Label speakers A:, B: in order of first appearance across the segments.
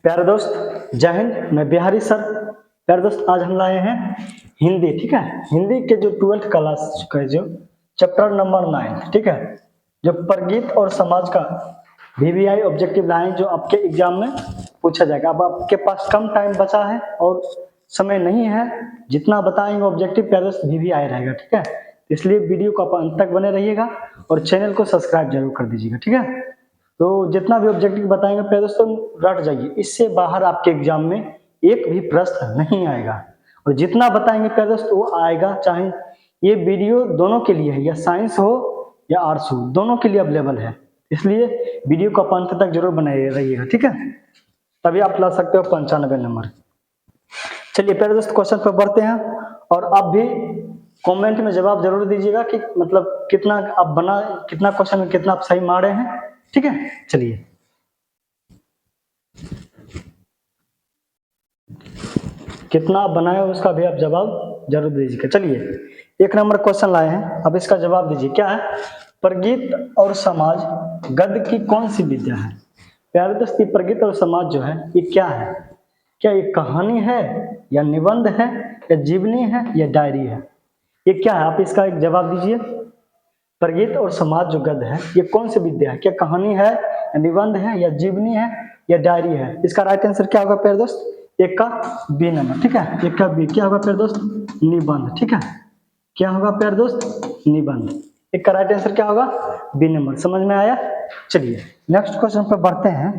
A: प्यारे दोस्त, जय हिंद। मैं बिहारी सर। प्यारे दोस्त, आज हम लाए हैं हिंदी। ठीक है, हिंदी के जो 12th क्लास का जो चैप्टर नंबर 9, ठीक है, जो प्रगीत और समाज का VVI ऑब्जेक्टिव लाए, जो आपके एग्जाम में पूछा जाएगा। अब आपके पास कम टाइम बचा है और समय नहीं है, जितना बताएंगे ऑब्जेक्टिव प्यारे दोस्त VVI रहेगा। ठीक है, इसलिए वीडियो को आप अंत तक बने रहिएगा और चैनल को सब्सक्राइब जरूर कर दीजिएगा। ठीक है, तो जितना भी ऑब्जेक्टिव बताएंगे प्यारे दोस्तों रट जाइए, इससे बाहर आपके एग्जाम में एक भी प्रश्न नहीं आएगा। और जितना बताएंगे प्यारे दोस्तों वो आएगा, चाहे ये वीडियो दोनों के लिए है, या साइंस हो या आर्ट्स हो, दोनों के लिए अवेलेबल है। इसलिए वीडियो को आप अंत तक जरूर बनाए रहिएगा। ठीक है, तभी आप ला सकते हो 95 नंबर। चलिए प्यारे दोस्त, क्वेश्चन पर बढ़ते हैं और आप भी कमेंट में जवाब जरूर दीजिएगा कि मतलब कितना आप बना, कितना क्वेश्चन में कितना आप सही मारे हैं। ठीक है, चलिए कितना आप बनाए उसका भी आप जवाब जरूर दीजिएगा। चलिए 1 नंबर क्वेश्चन लाए हैं, अब इसका जवाब दीजिए। क्या है? प्रगीत और समाज गद्य की कौन सी विद्या है? प्यारे दोस्त, ये प्रगीत और समाज जो है ये क्या है? क्या ये कहानी है या निबंध है या जीवनी है या डायरी है? ये क्या है? आप इसका एक जवाब दीजिए। प्रगीत और समाज जो गद्य है ये कौन सी विद्या है? क्या कहानी है, निबंध है या जीवनी है या डायरी है? इसका राइट आंसर क्या होगा प्यारे दोस्त? एक का बी नंबर। ठीक है, एक का बी क्या होगा प्यारे दोस्त? निबंध। ठीक है, क्या होगा प्यारे दोस्त? निबंध। एक का राइट आंसर क्या होगा? B number. समझ में आया? चलिए नेक्स्ट क्वेश्चन पर बढ़ते हैं।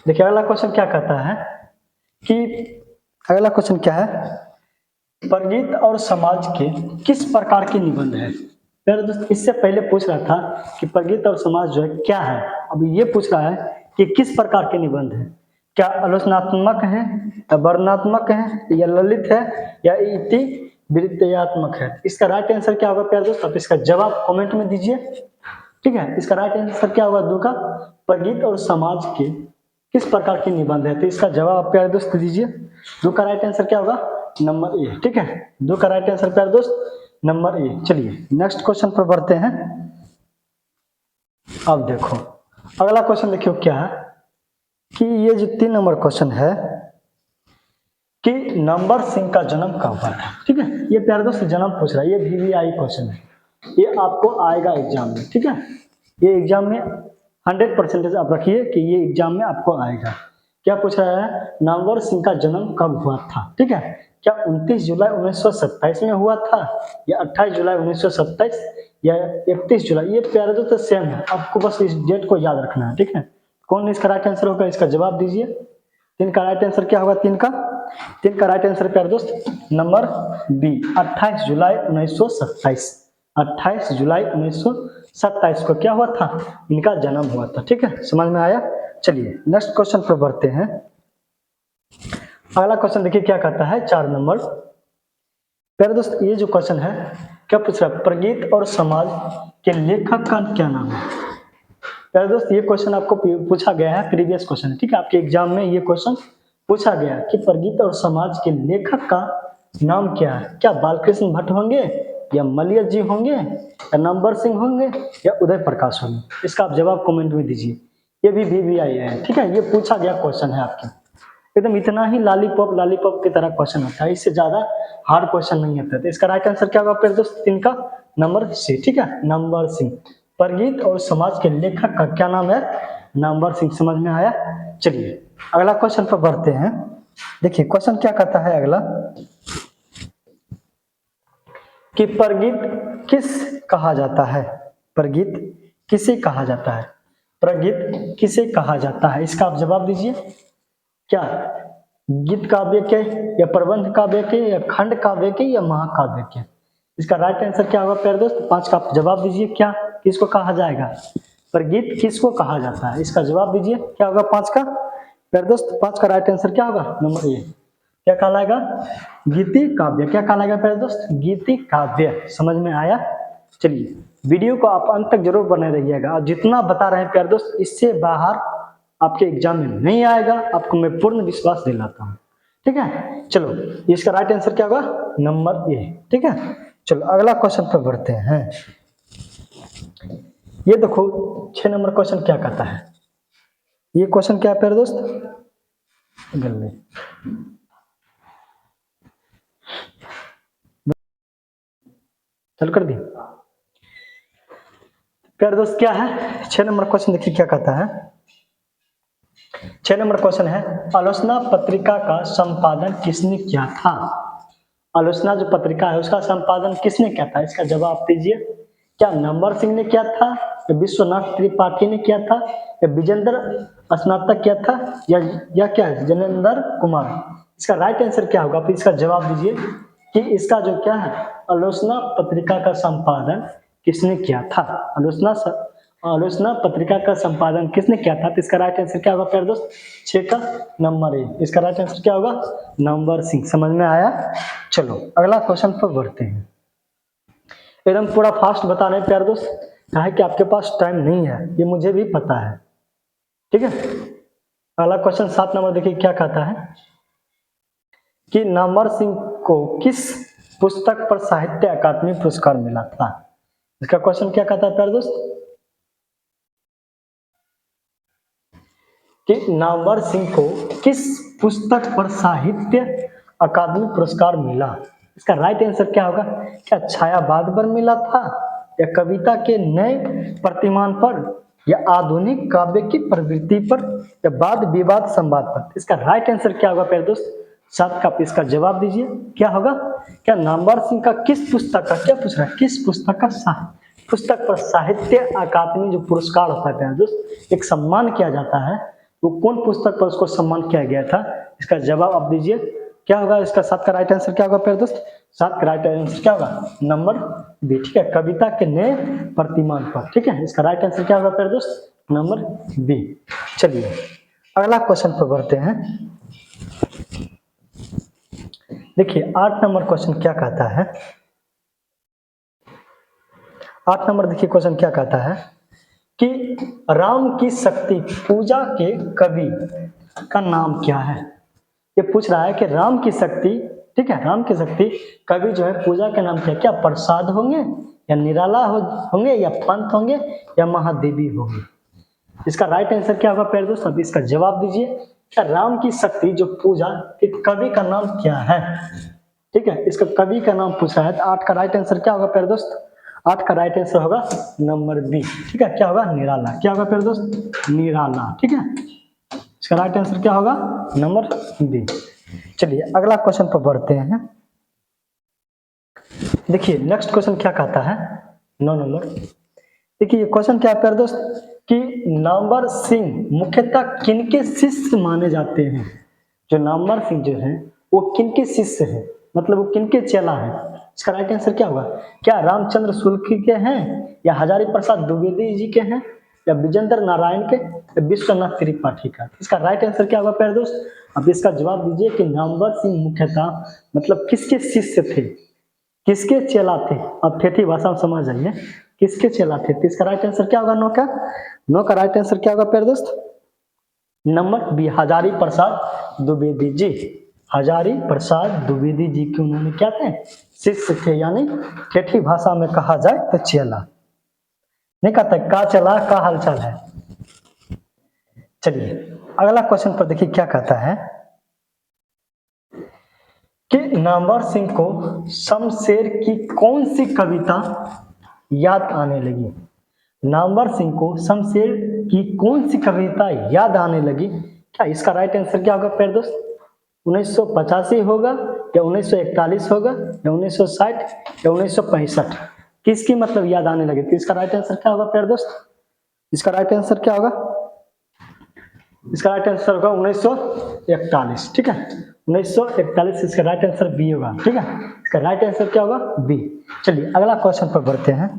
A: देखिए अगला क्वेश्चन क्या कहता है कि अगला क्वेश्चन क्या है? प्रगीत और समाज के किस प्रकार के निबंध है? प्यारे दोस्त, इससे पहले पूछ रहा था कि प्रगीत और समाज जो है क्या है, अब ये पूछ रहा है कि किस प्रकार के निबंध है। क्या आलोचनात्मक है या वर्णनात्मक है या ललित है या इतिवृत्तात्मक है? इसका राइट आंसर क्या होगा प्यारे दोस्त? आप इसका जवाब कमेंट में दीजिए। ठीक है, इसका राइट आंसर क्या होगा? 2 का प्रगीत और समाज के किस प्रकार के निबंध है, तो इसका जवाब आप प्यारे दोस्त दीजिए। 2 का राइट आंसर क्या होगा? Number A. ठीक है, 2 का राइट आंसर प्यारे दोस्त नंबर ए। चलिए नेक्स्ट क्वेश्चन पर बढ़ते हैं। अब देखो अगला क्वेश्चन, देखियो क्या है कि ये जो 3 नंबर क्वेश्चन है कि नंबर सिंह का जन्म कब हुआ था। ठीक है, ये प्यारे दोस्त जन्म पूछ रहा है, ये VVI क्वेश्चन है, ये आपको आएगा एग्जाम में। ठीक है, ये एग्जाम में 100% आप रखिए कि ये एग्जाम में आपको आएगा। क्या पूछ रहा है? नंबर सिंह का जन्म कब हुआ था? ठीक है, क्या 29 जुलाई 1927 में हुआ था या 28 जुलाई 1927 या 31 जुलाई? ये प्यारे दोस्त सेम है, आपको बस इस डेट को याद रखना है। ठीक है, कौन इसका राइट आंसर होगा? इसका जवाब दीजिए। 3 का राइट आंसर क्या होगा? 3 का राइट आंसर प्यारे दोस्त नंबर बी, 28 जुलाई 1927। 28 जुलाई 1927 को क्या हुआ था? इनका जन्म हुआ था। ठीक है, समझ में आया? चलिए नेक्स्ट क्वेश्चन पर बढ़ते हैं। अगला क्वेश्चन देखिए क्या कहता है, 4 नंबर। प्यारे दोस्त ये जो क्वेश्चन है क्या पूछ रहा है? प्रगीत और समाज के लेखक का क्या नाम है? प्यारे दोस्त ये क्वेश्चन आपको पूछा गया है, प्रीवियस क्वेश्चन है। ठीक है, आपके एग्जाम में ये क्वेश्चन पूछा गया कि प्रगीत और समाज के लेखक का नाम क्या है? क्या बालकृष्ण भट्ट होंगे या मलय जी होंगे या नंबर सिंह होंगे या उदय प्रकाश होंगे? इसका आप जवाब कमेंट में दीजिए। ये भी VVI है। ठीक है, ये पूछा गया क्वेश्चन है आपके, एकदम इतना ही लॉलीपॉप की तरह क्वेश्चन होता है, इससे ज्यादा हार्ड क्वेश्चन नहीं होता। तो इसका राइट आंसर क्या होगा प्यारे दोस्त? 3 का नंबर सी। ठीक है, नंबर सिंह। प्रगीत और समाज के लेखक का क्या नाम है? नंबर सिंह। समझ में आया? चलिए अगला क्वेश्चन पर बढ़ते हैं। देखिए क्वेश्चन क्या कहता है अगला कि प्रगीत किस कहा जाता है? प्रगीत किसे कहा जाता है? प्रगीत किसे कहा जाता है? इसका आप जवाब दीजिए। क्या गीत काव्य के या प्रबंध काव्य के या खंड काव्य के या महाकाव्य के? इसका राइट आंसर क्या होगा प्यारे दोस्त? 5 का आप जवाब दीजिए। क्या किसको कहा जाएगा? प्रगीत किसको कहा जाता है? इसका जवाब दीजिए। क्या होगा 5 का प्यारे दोस्त? 5 का राइट आंसर क्या होगा? Number A. क्या कहलाएगा? गीति काव्य। क्या कहलाएगा प्यारे दोस्त? गीति काव्य। समझ में आया? चलिए वीडियो को आप अंत तक जरूर बने रहिएगा और जितना बता रहे हैं प्यारे दोस्त इससे बाहर आपके एग्जाम में नहीं आएगा, आपको मैं पूर्ण विश्वास दिलाता हूँ। ठीक है, चलो इसका राइट आंसर क्या होगा? Number A. ठीक है, चलो अगला क्वेश्चन पर बढ़ते हैं। ये देखो 6 नंबर क्वेश्चन क्या कहता है ये क्वेश्चन क्या है प्यारे दोस्त? गल्ले चल कर दी। प्यारे दोस्त क्या है 6 नंबर क्वेश्चन, देखिए क्या कहता है। 6 नंबर क्वेश्चन है, आलोचना पत्रिका का संपादन किसने किया था? आलोचना जो पत्रिका है उसका संपादन किसने किया था, इसका जवाब दीजिए। क्या नंबर सिंह ने किया था, या विश्वनाथ त्रिपाठी ने किया था, या विजेंद्र स्नातक किया था, या क्या है जनेंद्र कुमार? इसका राइट आंसर क्या होगा, फिर इसका जवाब दीजिए कि इसका जो क्या है आलोचना पत्रिका का संपादन किसने किया था। आलोचना पत्रिका का संपादन किसने किया था, तो इसका राइट आंसर क्या होगा प्यारे दोस्त? 6 का नंबर ए, इसका राइट आंसर क्या होगा? नंबर सिंह। समझ में आया? चलो अगला क्वेश्चन पर बढ़ते हैं। एकदम पूरा फास्ट बता रहे हैं प्यारे दोस्त, क्या है कि आपके पास टाइम नहीं है, ये मुझे भी पता है, ठीक है। अगला क्वेश्चन 7 नंबर देखिए क्या कहता है कि नंबर सिंह को किस पुस्तक पर साहित्य अकादमी पुरस्कार मिला था। इसका क्वेश्चन क्या कहता है प्यारे दोस्त कि नंबर सिंह को किस पुस्तक पर साहित्य अकादमी पुरस्कार मिला। इसका राइट आंसर क्या होगा? क्या छायावाद पर मिला था, या कविता के नए प्रतिमान पर, या आधुनिक काव्य की प्रवृत्ति पर, या वाद विवाद संवाद पर? इसका राइट आंसर क्या होगा प्यारे दोस्त? 7 का, इसका जवाब दीजिए क्या होगा? क्या नंबर सिंह का किस पुस्तक का, क्या पूछ रहा है, किस पुस्तक का पुस्तक पर साहित्य अकादमी जो पुरस्कार होता है प्यारे दोस्त, एक सम्मान किया जाता है, वो कौन पुस्तक पर उसको सम्मान किया गया था? इसका जवाब आप दीजिए क्या होगा? इसका 7 का राइट आंसर क्या होगा प्यारे दोस्त? 7 का राइट आंसर क्या होगा? नंबर बी, ठीक है, कविता के नए प्रतिमान पर, ठीक है। इसका राइट आंसर क्या होगा प्यारे दोस्त? Number B. चलिए अगला क्वेश्चन पर बढ़ते हैं। देखिए 8 नंबर क्वेश्चन क्या कहता है। 8 नंबर देखिए क्वेश्चन क्या कहता है कि राम की शक्ति पूजा के कवि का नाम क्या है। ये पूछ रहा है कि राम की शक्ति, ठीक है, राम की शक्ति कवि जो है पूजा का नाम क्या, क्या प्रसाद होंगे, या निराला होंगे, या पंत होंगे, या महादेवी होंगे? इसका राइट आंसर क्या होगा प्यारे दोस्त? अभी इसका जवाब दीजिए। क्या राम की शक्ति जो पूजा एक कवि का नाम क्या है, ठीक है, इसका कवि का नाम पूछा है। तो 8 का राइट आंसर क्या होगा प्यारे दोस्त? 8 का राइट आंसर होगा नंबर बी, ठीक है, क्या होगा? निराला। क्या होगा प्यारे दोस्त? निराला, ठीक है। इसका राइट आंसर क्या होगा? Number B. चलिए अगला क्वेश्चन पर बढ़ते हैं। देखिए नेक्स्ट क्वेश्चन क्या कहता है 9 नंबर। देखिए क्वेश्चन क्या है प्यारे दोस्त कि नंबर सिंह मुख्यतः किनके शिष्य माने जाते हैं। जो नंबर सिंह जो है वो किनके शिष्य हैं, मतलब वो किनके चेला है। इसका राइट आंसर क्या होगा? क्या रामचंद्र शुक्ल के हैं, या हजारी प्रसाद द्विवेदी जी के हैं, या विजेंद्र नारायण के, या विश्वनाथ त्रिपाठी का? इसका राइट आंसर क्या होगा प्यारे दोस्त? अब इसका जवाब दीजिए कि नंबर सिंह मुख्यतः मतलब किसके शिष्य थे, किसके चेला थे। अब ठेठी भाषा में समझ जाइए, किसके चेला थे। तो इसका राइट आंसर क्या होगा? 9 का राइट आंसर क्या होगा प्यारे दोस्त? Number B, Hazari Prasad Dwivedi ji. हजारी प्रसाद द्विवेदी जी के उन्होंने क्या थे? शिष्य थे, यानी ठेठी भाषा में कहा जाए तो चेला। नहीं कहता का चला का हालचाल है। चलिए अगला क्वेश्चन पर देखिए क्या कहता है कि नंबर सिंह को शमशेर की कौन सी कविता याद आने लगी। नंबर सिंह को शमशेर की कौन सी कविता याद आने लगी। क्या इसका राइट आंसर क्या होगा प्यारे दोस्त? 1985 होगा, या 1941 होगा, या 1960, या 1965? किसकी मतलब याद आने लगी? तो इसका राइट आंसर क्या होगा प्यारे दोस्त? इसका राइट आंसर क्या होगा? इसका राइट आंसर होगा 1941, ठीक है, 1941 इसका राइट आंसर बी होगा, ठीक है। इसका राइट आंसर क्या होगा? बी। चलिए अगला क्वेश्चन पर बढ़ते हैं।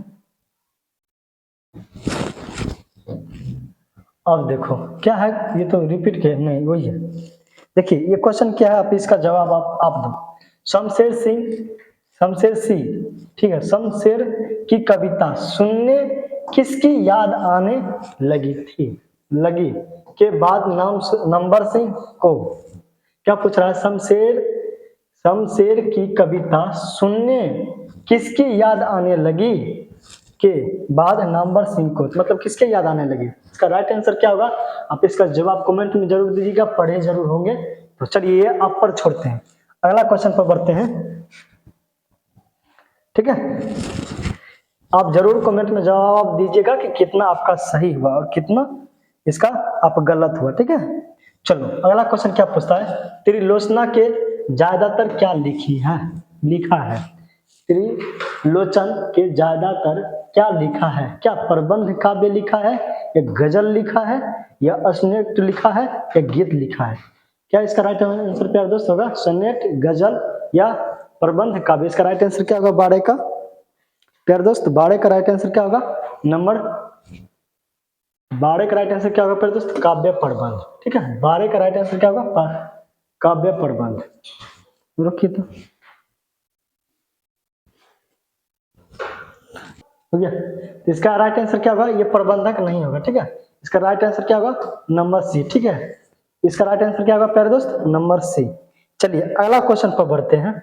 A: अब देखो क्या है, ये तो रिपीट के नहीं वही है। देखिए ये क्वेश्चन क्या है, आप इसका जवाब आप दो। शमशेर सिंह, ठीक है, शमशेर की कविता सुनने किसकी याद आने लगी के बाद नंबर सिंह को। क्या पूछ रहा है? शमशेर की कविता सुनने किसकी याद आने लगी के बाद नंबर सिंह को, मतलब किसके याद आने लगे? इसका राइट आंसर क्या होगा? आप इसका जवाब कमेंट में जरूर दीजिएगा, पढ़े जरूर होंगे। तो चलिए ये आप पर छोड़ते हैं, अगला क्वेश्चन पर बढ़ते हैं। ठीक है, आप जरूर कमेंट में जवाब दीजिएगा कि कितना आपका सही हुआ और कितना इसका आप गलत हुआ। ठीक है, चलो अगला क्वेश्चन क्या पूछता है? त्रिलोचना के ज्यादातर क्या लिखा है? त्रिलोचन के ज्यादातर क्या लिखा है? क्या प्रबंध काव्य लिखा है, या गजल लिखा है, या सोनेट लिखा है, या गीत लिखा है? क्या इसका राइट आंसर प्यारे दोस्त होगा? सोनेट, गजल या प्रबंध काव्य? इसका राइट आंसर क्या होगा? 12 का प्यारे दोस्त 12 का राइट आंसर क्या होगा? नंबर 12 का राइट आंसर क्या होगा प्यारे दोस्त? काव्य प्रबंध। ठीक है, 12 का राइट आंसर क्या होगा? काव्य प्रबंध। रुकिए तो हो गया। तो इसका राइट आंसर क्या होगा? ये प्रबंधक नहीं होगा। ठीक है, इसका राइट आंसर क्या होगा? Number C. ठीक है, इसका राइट आंसर क्या होगा प्यारे दोस्त? Number C. चलिए अगला क्वेश्चन पर बढ़ते हैं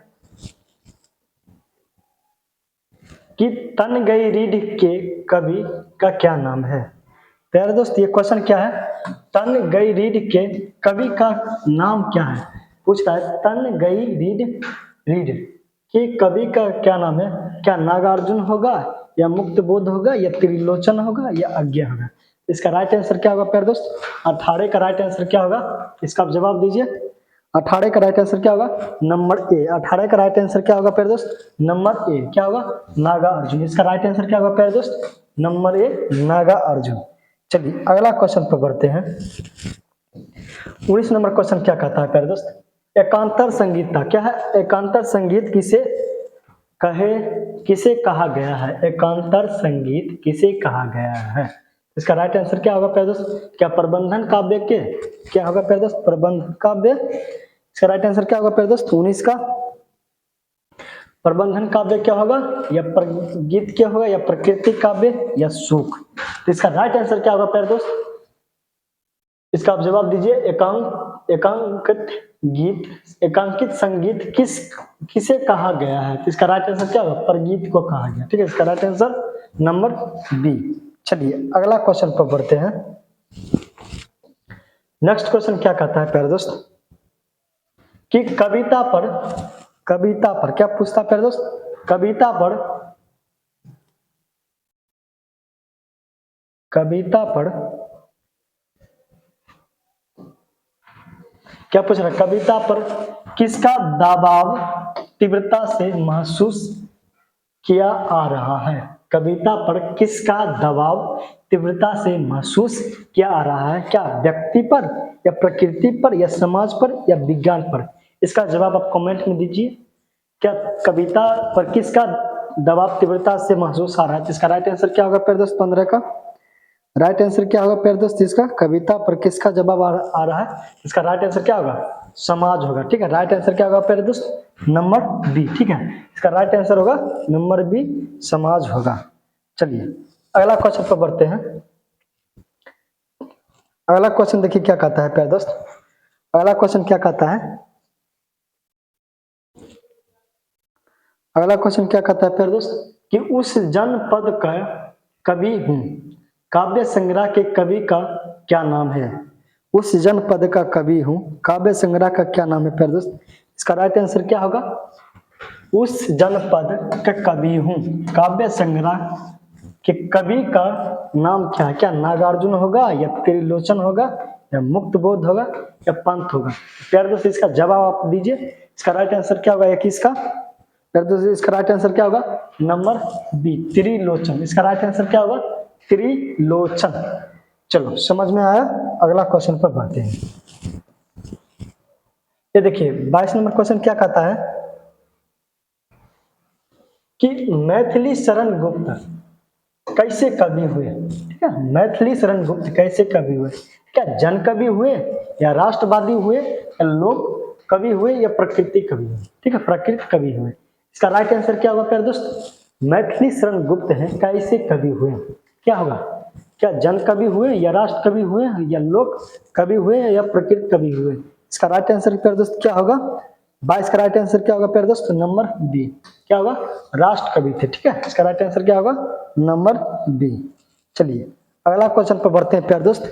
A: कि तन गई रीढ़ के कवि का क्या नाम है? प्यारे दोस्त ये क्वेश्चन क्या है? तन गई रीढ़ के कवि का नाम क्या है? पूछ रहा है तन गई रीढ़ के कवि का क्या नाम है? क्या नागार्जुन होगा, या मुक्त बोध होगा, या त्रिलोचन होगा, या अज्ञा होगा? इसका राइट आंसर क्या होगा प्यारे दोस्त? 18 का राइट आंसर क्या होगा? इसका आप जवाब दीजिए। 18 का राइट आंसर क्या होगा? Number A. 18 का राइट आंसर क्या होगा प्यारे दोस्त? नंबर ए। क्या होगा? नागार्जुन। इसका राइट आंसर क्या होगा प्यारे दोस्त? Number A, Nagarjuna. चलिए अगला क्वेश्चन पर बढ़ते हैं। 19 नंबर क्वेश्चन क्या कहता है प्यारे दोस्त? एकांतर संगीतता क्या है? एकांतर संगीत किसे कहा गया है? एकांतर संगीत किसे कहा गया है? इसका राइट आंसर क्या होगा प्यारे दोस्त? क्या प्रबंधन काव्य के? क्या होगा प्यारे दोस्त? प्रबंध काव्य। इसका राइट आंसर क्या होगा प्यारे दोस्त? 19 का प्रबंधन काव्य क्या होगा, या गीत क्या होगा, या प्रकृति काव्य, या शोक? तो इसका राइट आंसर क्या होगा प्यारे दोस्त? इसका आप जवाब दीजिए। एकांकित संगीत किसे कहा गया है? तो इसका राइट आंसर क्या होगा? प्रगीत को कहा गया। ठीक है, इसका राइट आंसर नंबर बी। चलिए अगला क्वेश्चन पर बढ़ते हैं। नेक्स्ट क्वेश्चन क्या कहता है प्यारे दोस्त कि कविता पर क्या पूछता है प्यारे दोस्त? कविता पर क्या पूछ रहा है? कविता पर किसका दबाव तीव्रता से महसूस किया आ रहा है? कविता पर किसका दबाव तीव्रता से महसूस किया आ रहा है? क्या व्यक्ति पर, या प्रकृति पर, या समाज पर, या विज्ञान पर? इसका जवाब आप कमेंट में दीजिए। क्या कविता पर किसका दबाव तीव्रता से महसूस आ रहा है? इसका राइट आंसर क्या होगा प्यारे दोस्त? 15 का राइट आंसर क्या होगा प्यारे दोस्त? इसका कविता पर किसका जवाब आ रहा है? इसका राइट आंसर क्या होगा? समाज होगा। ठीक है, राइट आंसर क्या होगा प्यारे दोस्त? Number B. ठीक है, इसका राइट आंसर होगा नंबर बी, समाज होगा। चलिए अगला क्वेश्चन पर बढ़ते हैं। अगला क्वेश्चन देखिए क्या कहता है प्यारे दोस्त। अगला क्वेश्चन क्या कहता है? अगला क्वेश्चन क्या कहता है प्यारे दोस्त कि उस जनपद का कवि हूँ, काव्य संग्रह के कवि का क्या नाम है? उस जनपद का कवि हूँ, काव्य संग्रह का क्या नाम है प्यारे दोस्त? इसका राइट आंसर क्या होगा? उस जनपद का कवि हूँ, काव्य संग्रह के कवि का नाम क्या है? क्या नागार्जुन होगा, या त्रिलोचन होगा, या मुक्त बोध होगा, या पंत होगा? प्यारे दोस्त इसका जवाब आप दीजिए। इसका राइट आंसर क्या होगा? 21 का प्यारे दोस्त इसका राइट आंसर क्या होगा? Number B, Trilochan. इसका राइट आंसर क्या होगा? त्रिलोचन। चलो समझ में आया। अगला क्वेश्चन पर बढ़ते हैं। ये देखिए 22 नंबर क्वेश्चन क्या कहता है कि मैथिली शरण गुप्त कैसे कवि हुए? ठीक है, मैथिली शरण गुप्त कैसे कवि हुए? क्या जन कवि हुए, या राष्ट्रवादी हुए, या लोक कवि हुए, या प्रकृति कवि हुए? ठीक है, प्रकृति कवि हुए। इसका राइट आंसर क्या होगा प्यारे दोस्त? मैथिली शरण गुप्त है कैसे कवि हुए? क्या होगा? क्या जन कवि हुए, या राष्ट्र कवि हुए, या लोक कवि हुए, या प्रकृति कवि हुए? इसका राइट आंसर प्यारे दोस्त क्या होगा? 22 का राइट आंसर क्या होगा प्यारे दोस्त? Number B. क्या होगा? राष्ट्र कवि थे। ठीक है, इसका राइट आंसर क्या होगा? Number B. चलिए अगला क्वेश्चन पर बढ़ते हैं प्यारे दोस्त।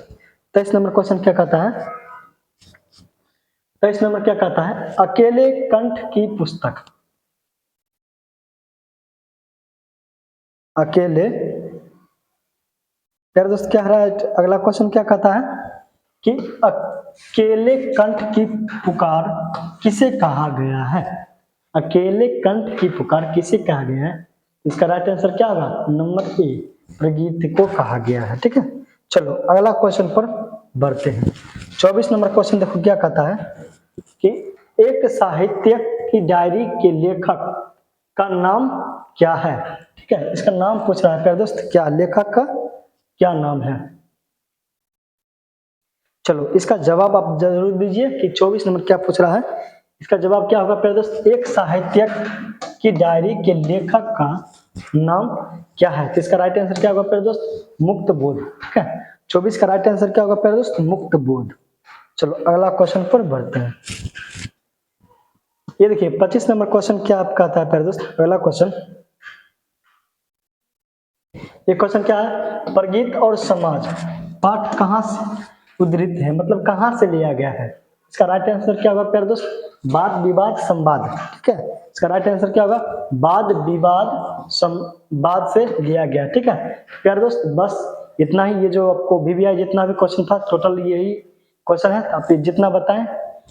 A: 23 नंबर क्वेश्चन क्या कहता है? 23 नंबर क्या कहता है? अकेले कंठ की पुस्तक। अकेले, प्यारे दोस्त क्या है? अगला क्वेश्चन क्या कहता है कि अकेले कंठ की पुकार किसे कहा गया है? अकेले कंठ की पुकार किसे कहा गया है? इसका राइट आंसर क्या होगा? नंबर ए, प्रगीत को कहा गया है। ठीक है, चलो अगला क्वेश्चन पर बढ़ते हैं। 24 नंबर क्वेश्चन देखो क्या कहता है कि एक साहित्यक की डायरी के लेखक का नाम क्या है? ठीक है, इसका नाम पूछ रहा है प्यारे दोस्त, क्या लेखक का क्या नाम है? चलो इसका जवाब आप जरूर दीजिए कि 24 नंबर क्या पूछ रहा है। इसका जवाब क्या होगा प्यारे दोस्त? एक साहित्यक की डायरी के लेखक का नाम क्या है? तो इसका राइट आंसर क्या होगा प्यारे दोस्त? मुक्त बोध। ठीक है, 24 का राइट आंसर क्या होगा प्यारे दोस्त? मुक्त बोध। चलो अगला क्वेश्चन पर बढ़ते हैं। ये देखिए 25 नंबर क्वेश्चन क्या आपका आता है प्यारे दोस्त? अगला क्वेश्चन, ये क्वेश्चन क्या है? प्रगीत और समाज पाठ कहाँ से उद्धृत है, मतलब कहाँ से लिया गया है? इसका राइट आंसर क्या होगा प्यारे दोस्त? वाद विवाद संवाद। ठीक है, इसका राइट आंसर क्या होगा? वाद विवाद संवाद से लिया गया। ठीक है प्यारे दोस्त, बस इतना ही। ये जो आपको VVI जितना भी क्वेश्चन था टोटल यही क्वेश्चन है। आप जितना बताएं,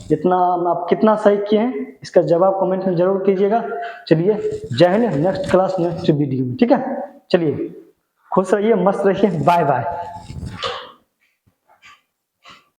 A: जितना आप कितना सही किए हैं, इसका जवाब कमेंट में जरूर कीजिएगा। चलिए जय Hind, next class next video में। ठीक है, चलिए खुश रहिए, मस्त रहिए, बाय बाय।